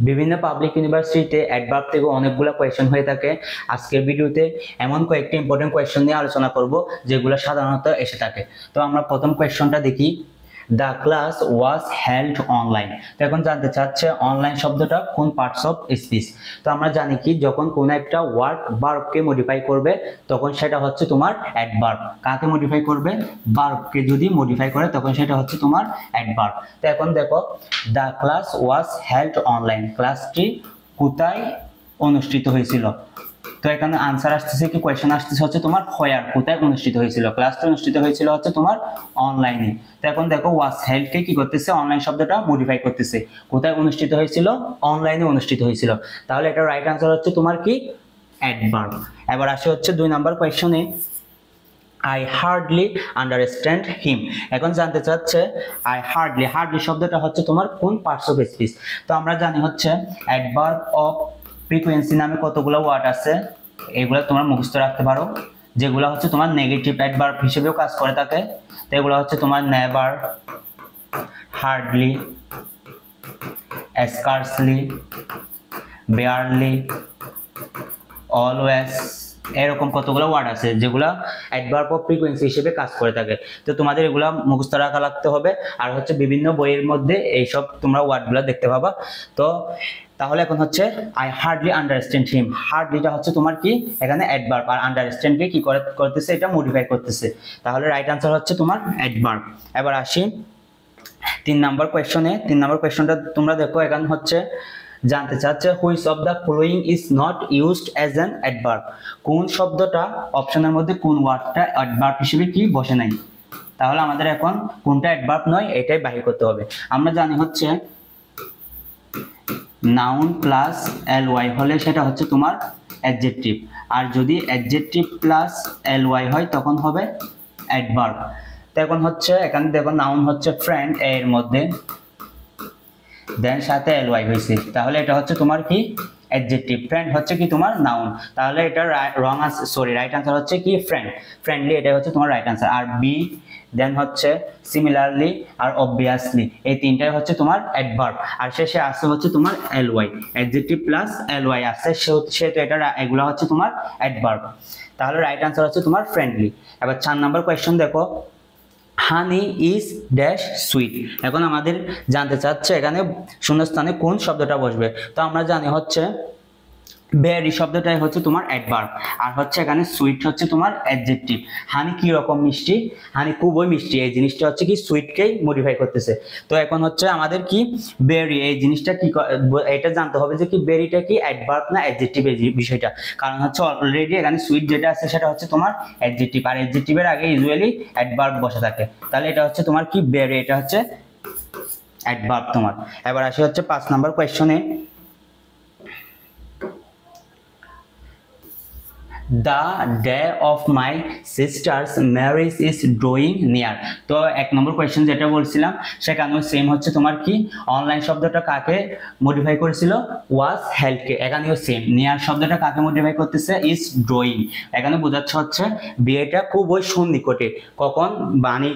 বিভিন্ন পাবলিক ইউনিভার্সিটিতে অ্যাডভার্ব থেকে অনেকগুলো কোয়েশ্চেন হয়ে থাকে। আজকের ভিডিওতে এমন কয়েকটি ইম্পর্টেন্ট কোয়েশ্চেন নিয়ে আলোচনা করব যেগুলো সাধারণত এসে থাকে। তো আমরা প্রথম কোয়েশ্চনটা দেখি, the class was held online. তো এখন জানতে চাচ্ছে অনলাইন শব্দটা কোন পার্টস অফ স্পিচ। তো আমরা জানি কি, যখন কোনো একটা ওয়ার্ড ভার্বকে মডিফাই করবে তখন সেটা হচ্ছে তোমার অ্যাডভার্ব। কাকে মডিফাই করবে? ভার্বকে যদি মডিফাই করে তখন সেটা হচ্ছে তোমার অ্যাডভার্ব। তো এখন দেখো, the class was held online, ক্লাসটি কোথায় অনুষ্ঠিত হয়েছিল। তো এখানে আনসার আসতেছে কি, কোয়েশ্চেন আসতেছে হচ্ছে তোমার হোয়ার, কোথায় অনুষ্ঠিত হয়েছিল। ক্লাসটা অনুষ্ঠিত হয়েছিল হচ্ছে তোমার অনলাইনে। তো এখন দেখো, ওয়াজ হেল্ডকে কি করতেছে, অনলাইন শব্দটা মডিফাই করতেছে। কোথায় অনুষ্ঠিত হয়েছিল? অনলাইনে অনুষ্ঠিত হয়েছিল। তাহলে এটা রাইট আনসার হচ্ছে তোমার কি, অ্যাডভার্ব। এবার আসে হচ্ছে 2 number কোয়েশ্চনে, I hardly understand him। এখন জানতে চাচ্ছে I hardly, হার্ডলি শব্দটা হচ্ছে তোমার কোন পার্টস অফ স্পিচ। তো আমরা জানি হচ্ছে অ্যাডভার্ব অফ ফ্রিকোয়েন্সি নামে কতগুলো ওয়ার্ড আছে, এগুলো তোমরা মুখস্থ রাখতে পারো, যেগুলো হচ্ছে তোমার নেগেটিভ অ্যাডভার্ব হিসেবেও কাজ করে থাকে। তো এগুলো হচ্ছে তোমার never, hardly, scarcely, barely, always, এরকম কতগুলো ওয়ার্ড আছে যেগুলো অ্যাডভার্ব অফ ফ্রিকোয়েন্সি হিসেবে কাজ করে থাকে। তো তোমাদের এগুলো মুখস্থ রাখা লাগতে হবে। আর হচ্ছে বিভিন্ন বইয়ের মধ্যে এইসব তোমরা ওয়ার্ডগুলো দেখতে পাবা। তো তাহলে এখন হচ্ছে আই হার্ডলি আন্ডারস্ট্যান্ড হিম, হার্ডলিটা হচ্ছে তোমার কি এখানে অ্যাডভার্ব, আর আন্ডারস্ট্যান্ডকে কি করতেছে, এটা মডিফাই করতেছে। তাহলে রাইট আনসার হচ্ছে তোমার অ্যাডভার্ব। এবার আসি 3 নাম্বার কোয়েশ্চনে। 3 নাম্বার কোয়েশ্চনটা তোমরা দেখো, এখানে হচ্ছে জানতে চাচ্ছে which of the following is not used as an adverb. কোন শব্দটা, অপশনের মধ্যে কোন ওয়ার্ডটা অ্যাডভার্ব হিসেবে কি বসে নাই। তাহলে আমাদের এখন কোনটা অ্যাডভার্ব নয় এটাই বাহির করতে হবে। আমরা জানি হচ্ছে নাউন প্লাস ly হলে সেটা হচ্ছে তোমার অ্যাডজেক্টিভ, আর যদি অ্যাডজেক্টিভ প্লাস ly হয় তখন হবে অ্যাডভার্ব। তো এখন হচ্ছে এখানে দেখো, নাউন হচ্ছে ফ্রেন্ড এর মধ্যে, দেন সাথে ly হয়েছে, তাহলে এটা হচ্ছে তোমার কি অ্যাডজেক্টিভ। ফ্রেন্ড হচ্ছে কি তোমার নাউন, তাহলে এটা রং আছে, সরি রাইট আনসার হচ্ছে কি ফ্রেন্ড, ফ্রেন্ডলি, এটা হচ্ছে তোমার রাইট আনসার। আর বি, দেন হচ্ছে সিমিলারলি আর অবভিয়াসলি, এই তিনটাই হচ্ছে তোমার অ্যাডভার্ব। আর শেষে আসছে হচ্ছে তোমার ly, অ্যাডজেক্টিভ প্লাস ly আসছে, সেহেতু এটা এগুলো হচ্ছে তোমার অ্যাডভার্ব। তাহলে রাইট আনসার হচ্ছে তোমার ফ্রেন্ডলি। এবার 4 নাম্বার কোয়েশ্চন দেখো, হানি ইজ ড্যাশ সুইট। এখন আমাদের জানতে চাচ্ছে এখানে শূন্যস্থানে কোন শব্দটা বসবে। তো আমরা জানি হচ্ছে বেরি শব্দটাই হচ্ছে তোমার অ্যাডভার্ব, আর হচ্ছে এখানে সুইট হচ্ছে তোমার অ্যাডজেক্টিভ। হানি কি রকম মিষ্টি, হানি খুবই মিষ্টি, এই জিনিসটা হচ্ছে কি সুইটকেই মডিফাই করতেছে। তো এখন হচ্ছে আমাদের কি বেরি, এই জিনিসটা কি এটা জানতে হবে যে কি বেরিটা কি অ্যাডভার্ব না অ্যাডজেক্টিভ, এই বিষয়টা। কারণ হচ্ছে অলরেডি এখানে সুইট যেটা আছে সেটা হচ্ছে তোমার অ্যাডজেক্টিভ, আর অ্যাডজেক্টিভের আগে ইউজুয়ালি অ্যাডভার্ব বসে থাকে। তাহলে এটা হচ্ছে তোমার কি বেরি, এটা হচ্ছে অ্যাডভার্ব তোমার। এবার আসি হচ্ছে 5 number কোয়েশ্চনে, The day of my sister's marriage is drawing near। তো 1 নম্বর কোয়েশ্চেন যেটা বলছিলাম সেখানেও সেম হচ্ছে তোমার কি অনলাইন শব্দটা কাকে মডিফাই করেছিল, ওয়াজ হেল্ডকে। এখানেও সেম, নিয়ার শব্দটা কাকে মডিফাই করতেছে, ইজ ড্রয়িং। এখানে বোঝাচ্ছে হচ্ছে বিয়েটা খুবই সন্নিকটে, কখন মানে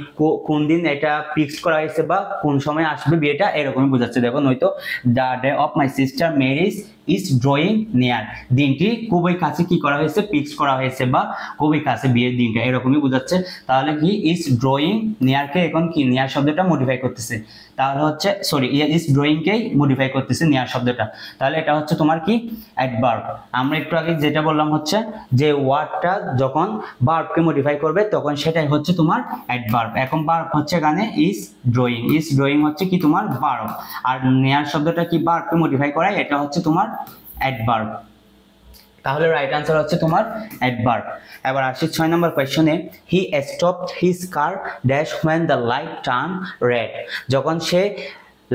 কোন দিন এটা ফিক্সড করা হয়েছে বা কোন সময় আসবে বিয়েটা, এরকমই বোঝাচ্ছে। দেখো, নয়তো the day of my sister marriage is drawing near, দিনটি খুবই কাছে কি করা হয়েছে, ফিক্স করা হয়েছে বা খুবই কাছে বিয়ের দিনটা, এরকমই বোঝাচ্ছে। তাহলে কি ইজ ড্রয়িং নিয়ারকে এখন কি নিয়ার শব্দটা মডিফাই করতেছে, তাহলে হচ্ছে সরি ইজ ড্রয়িংকেই মডিফাই করতেছে নিয়ার শব্দটা। তাহলে এটা হচ্ছে তোমার কি অ্যাডভার্ব। আমরা একটু আগে যেটা বললাম হচ্ছে যে ওয়ার্ডটা যখন ভার্বকে মডিফাই করবে তখন সেটাই হচ্ছে তোমার অ্যাডভার্ব। এখন ভার্ব হচ্ছে এখানে ইজ ড্রয়িং, ইজ ড্রয়িং হচ্ছে কি তোমার ভার্ব, আর নিয়ার শব্দটা কি ভার্বকে মডিফাই করায়, এটা হচ্ছে তোমার অ্যাডভার্ব। তাহলে রাইট আনসার হচ্ছে তোমার অ্যাডভার্ব। এবার আসি 6 নম্বর কোয়েশ্চনে, he stopped his car dash when the light turn red. যখন সে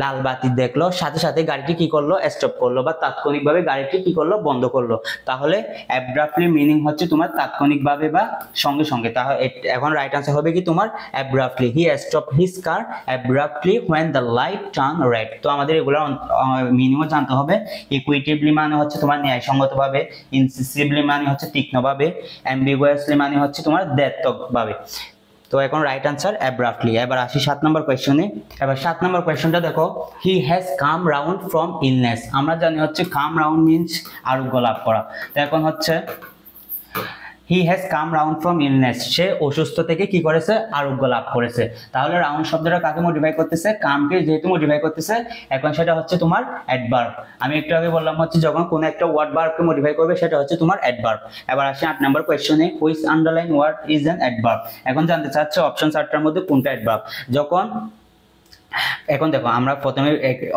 লাল বাতি দেখলো সাথে সাথে গাড়িটি কি করলো, স্টপ করলো, বা তাৎক্ষণিকভাবে গাড়িটি কি করলো, বন্ধ করলো। তাহলে অ্যাব্রাপ্টলি মিনিং হচ্ছে তোমার তাৎক্ষণিকভাবে বা সঙ্গে সঙ্গে। তাহলে এখন রাইট আনসার হবে কি তোমার abruptly, he stopped his car abruptly when the light turn red. তো আমাদের এগুলো মিনিংও জানতে হবে। ইকুইটিভলি মানে হচ্ছে তোমার ন্যায়সঙ্গতভাবে, ইনসিসিভলি মানে হচ্ছে তীক্ষ্ণভাবে, অ্যাম্বিগুয়াসলি মানে হচ্ছে তোমার দ্ব্যর্থকভাবে। তো এখন রাইট আনসার অ্যাব্রাপ্টলি। এবার আসি 7 নম্বর কোয়েশ্চনে। এবার 7 নম্বর কোয়েশ্চনটা দেখো, he has come round from illness. আমরা জানি হচ্ছে কাম রাউন্ড মিন্স আরোগ্য লাভ করা। তো এখন হচ্ছে he has come round from illness, সে অসুস্থ থেকে কি করেছে, আরোগ্য লাভ করেছে। তাহলে রাউন্ড শব্দটা কাকে মডিফাই করতেছে, কামকে যেহেতু মডিফাই করতেছে, এখন সেটা হচ্ছে তোমার অ্যাডভার্ব। আমি একটু আগে বললাম হচ্ছে যখন কোন একটা ওয়ার্ড ভার্বকে মডিফাই করবে সেটা হচ্ছে তোমার অ্যাডভার্ব। এবার আসি 8 নম্বর কোয়েশ্চনে, which underline word is an adverb. এখন জানতে চাচ্ছে অপশন 4টার মধ্যে কোনটা অ্যাডভার্ব। যখন এখন দেখো আমরা প্রথমে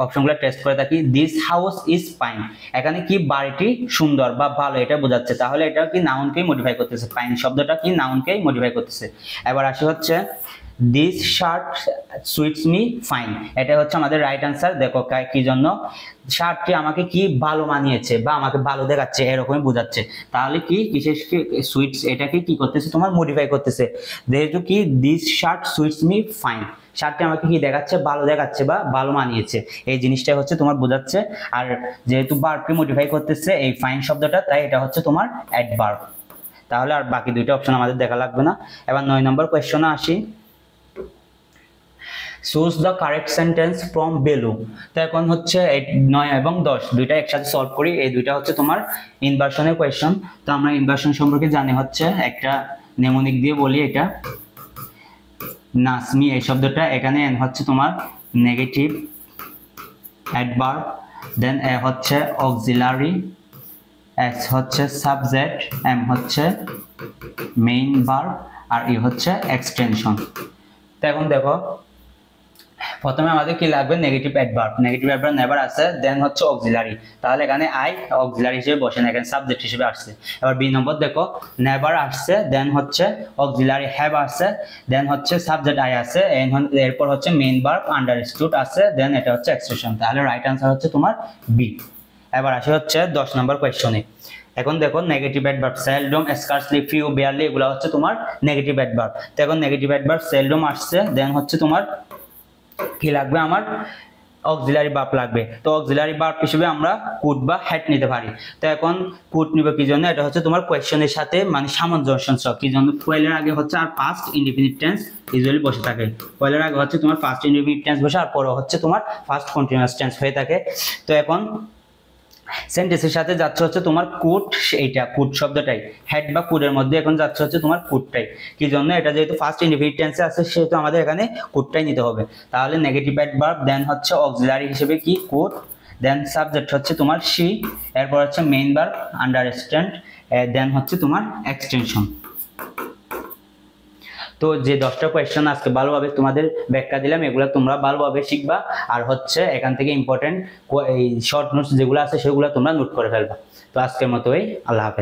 অপশনগুলো টেস্ট করে থাকি, দিস হাউস ইজ ফাইন, এখানে কি বাড়িটি সুন্দর বা ভালো এটা বোঝাচ্ছে, তাহলে এটা কি নাউনকেই মডিফাই করতেছে, ফাইন শব্দটা কি নাউনকেই মডিফাই করতেছে। এবার আসি হচ্ছে this shirt suits me fine, এটা হচ্ছে আমাদের রাইট আনসার। দেখো কি জন্য, শার্টটি আমাকে কি ভালো মানিয়েছে বা আমাকে ভালো দেখাচ্ছে এরকমই বোঝাচ্ছে। তাহলে কি বিশেষ কি সুইটস এটাকে কি করতেছে, তোমার মডিফাই করতেছে। যেহেতু কি this shirt suits me fine, শার্টটি আমাকে কি দেখাচ্ছে, ভালো দেখাচ্ছে বা ভালো মানিয়েছে, এই জিনিসটা হচ্ছে তোমার বোঝাচ্ছে। আর যেহেতু ভার্বকে মডিফাই করতেছে এই ফাইন শব্দটা, তাই এটা হচ্ছে তোমার অ্যাডভার্ব। তাহলে আর বাকি দুইটা অপশন আমাদের দেখা লাগবে না। এবার 9 নম্বর কোয়েশ্চনে আসি, choose the correct sentence from below. তো এখন হচ্ছে 9 এবং 10 দুইটা একসাথে সলভ করি। এই দুইটা হচ্ছে তোমার ইনভার্সনের কোয়েশ্চন। তো আমরা ইনভার্সন সম্পর্কে জানি হচ্ছে একটা নেমোনিক দিয়ে বলি, এটা নাসমি এই শব্দটা, এখানে এন হচ্ছে তোমার নেগেটিভ অ্যাডভার্ব, দেন এ হচ্ছে অক্সিলারি, এক্স হচ্ছে সাবজেক্ট, এম হচ্ছে মেইন ভার্ব, আর ই হচ্ছে এক্সটেনশন। তো এখন দেখো প্রথমে আমাদের কি লাগবে, negative adverb. Negative adverb never আছে, দেন হচ্ছে অক্সিলারি, তাহলে এখানে আই অক্সিলারি হিসেবে বসে না, এখানে সাবজেক্ট হিসেবে আসছে। এবার বি নম্বর দেখো, নেভার আসছে, দেন হচ্ছে অক্সিলারি হ্যাভ আছে, দেন হচ্ছে সাবজেক্ট আই আছে, এরপর হচ্ছে মেইন ভার্ব আন্ডারস্টুড আছে, দেন এটা হচ্ছে এক্সপ্রেশন। তাহলে রাইট আনসার হচ্ছে তোমার বি। এবার আসে হচ্ছে 10 নম্বর কোয়েশ্চনে। এখন দেখো negative adverb seldom, scarcely, few, barely এগুলো হচ্ছে তোমার নেগেটিভ অ্যাডভার্ব। তো এখন নেগেটিভ অ্যাডভার্ব সেলডম আসছে, দেন হচ্ছে তোমার কি লাগবে, আমার অক্সিলারি ভার্ব লাগবে। তো অক্সিলারি ভার্ব হিসেবে আমরা কুড বা হ্যাড নিতে পারি। তো এখন কুড নিবে কি জন্য, এটা হচ্ছে তোমার কোয়েশ্চনের সাথে মানে সামঞ্জস্য কি জন্য, কোয়েলের আগে হচ্ছে আর ফার্স্ট ইনডিফিনিট টেন্স ইউজুয়ালি বসে থাকে। কোয়েলের আগে হচ্ছে তোমার ফার্স্ট ইনডিফিনিট টেন্স বসে, আর পরে হচ্ছে তোমার ফার্স্ট কন্টিনিউয়াস টেন্স হয়ে থাকে। তো এখন সেন্টেন্সের সাথে যাচ্ছে হচ্ছে তোমার কুড, এইটা কুড শব্দটাই, হেড বা কুডের মধ্যে এখন যাচ্ছে হচ্ছে তোমার কুডটাই। কি জন্য, এটা যেহেতু ফার্স্ট ইনডিফিনিট টেন্সে আছে সেহেতু আমাদের এখানে কুডটাই নিতে হবে। তাহলে নেগেটিভ অ্যাডভার্ব, দেন হচ্ছে অক্সিলারি হিসেবে কি কুড, দেন সাবজেক্ট হচ্ছে তোমার শি, এরপর হচ্ছে মেইন ভার্ব আন্ডারস্ট্যান্ড, দেন হচ্ছে তোমার এক্সটেনশন। তো যে 10টা কোয়েশ্চেন আজকে ভালোভাবে তোমাদের ব্যাখ্যা দিলাম, এগুলো তোমরা ভালোভাবে শিখবা। আর হচ্ছে এখান থেকে ইম্পর্টেন্ট এই শর্ট নোটস যেগুলো আছে সেগুলো তোমরা নোট করে ফেলবা। তো আজকের মতোই, আল্লাহ হাফেজ।